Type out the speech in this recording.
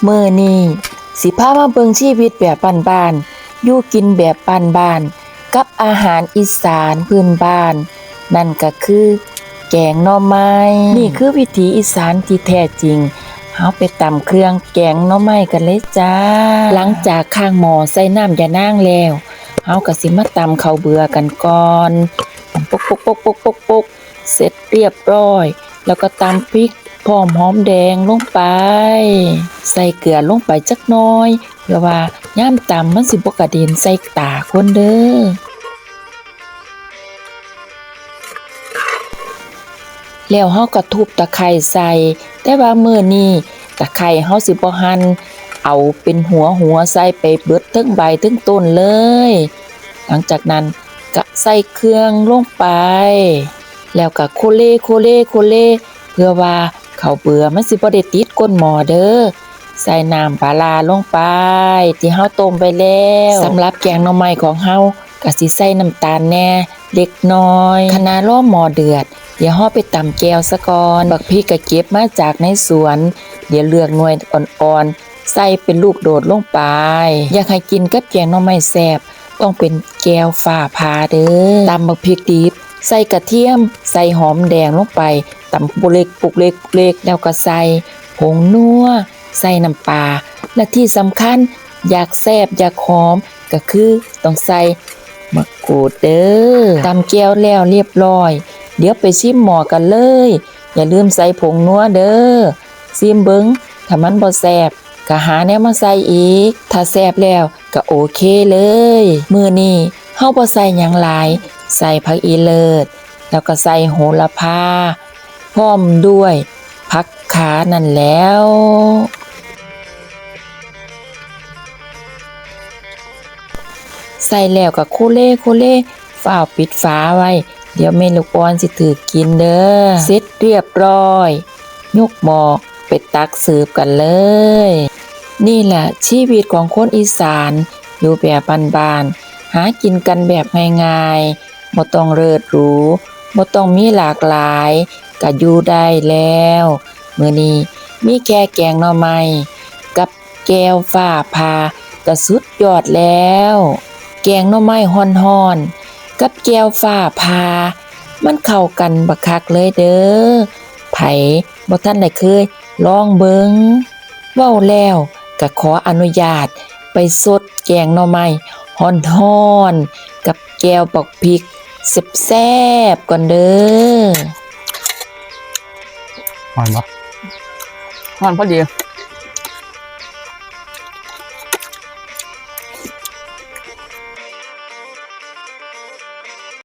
มื้อนี้สิพามาเบิ่งชีวิตแบบบ้านๆอยู่กินแบบบ้านๆกับอาหารอีสานพื้นบ้านนั่นก็คือแกงหน่อไม้นี่คือวิถีอีสานที่แท้จริงเฮาไปตำเครื่องแกงหน่อไม้กันเลยจ้าหลังจากข้างหม้อใส่น้ำยานางแล้วเฮาก็สิมาตำข้าวเบื่อกันก่อนปกๆๆๆๆเสร็จเรียบร้อยแล้วก็ตำพริกพร้อมหอมแดงลงไปใส่เกลือลงไปจักหน่อยเพื่อว่ายามตำมันสิบ่กระเด็นใส่ตาคนเด้อแล้วเฮาก็ทุบตะไคร้ใส่แต่ว่ามื้อนี้ตะไคร้เฮาสิบ่หั่นเอาเป็นหัวใส่ไปเบิดทั้งใบทั้งต้นเลยหลังจากนั้นก็ใส่เครื่องลงไปแล้วก็โคเลเพื่อว่าข้าวเบื่อมันสิบ่ได้ติดก้นหม้อเด้อใส่น้ำปลาร้าลงไปที่เฮาต้มไปแล้วสำหรับแกงหน่อไม้ของเฮาก็สิใส่น้ำตาลแหน่เล็กน้อยขณะรอหม้อเดือดเดี๋ยวเฮาไปตำแก้วซะก่อนบักพริกก็เก็บมาจากในสวนเดี๋ยวเลือกหน่วยอ่อนๆใส่เป็นลูกโดดลงไปอยากให้กินกับแกงหน่อไม้แซ่บต้องเป็นแก้วฟ้าผ่าเด้อตำบักพริกดิบใส่กระเทียมใส่หอมแดงลงไปตำปุกเล็กแล้วก็ใส่ผงนัวใส่น้ำปลาและที่สำคัญอยากแซ่บอยากหอมก็คือต้องใส่มะกรูดเด้อตำแก้วแล้วเรียบร้อยเดี๋ยวไปชิมหม้อกันเลยอย่าลืมใส่ผงนัวเด้อชิมเบิ่งถ้ามันบ่แซ่บก็หาแนวมาใส่อีกถ้าแซ่บแล้วก็โอเคเลยมื้อนี้เฮาบ่ใส่หยังหลายใส่ผักอีเลิศแล้วก็ใส่โหระพาพร้อมด้วยผักขานั่นแล้วใส่แล้วก็โคเล่ฝ้าวปิดฝาไว้เดี๋ยวเมลูกอ่อนสิถือกินเด้อเสร็จเรียบร้อยยกหม้อไปตักเสิร์ฟกันเลยนี่แหละชีวิตของคนอีสานอยู่แบบบ้านๆหากินกันแบบง่ายๆบ่ต้องเลิศหรูบ่ต้องมีหลากหลายก็อยู่ได้แล้วมื้อนี้มีแค่แกงหน่อไม้กับแก้วฟ้าผ่าก็สุดยอดแล้วแกงหน่อไม้ฮ้อนๆกับแก้วฟ้าผ่ามันเข้ากันบักคักเลยเด้อไผบ่ทันได้เคยลองเบิ่งเว้าแล้วก็ขออนุญาตไปสดแกงหน่อไม้ฮ้อนๆกับแก้วบักพริกแซ่บๆก่อนเด้อ หอนปะหอนพอดี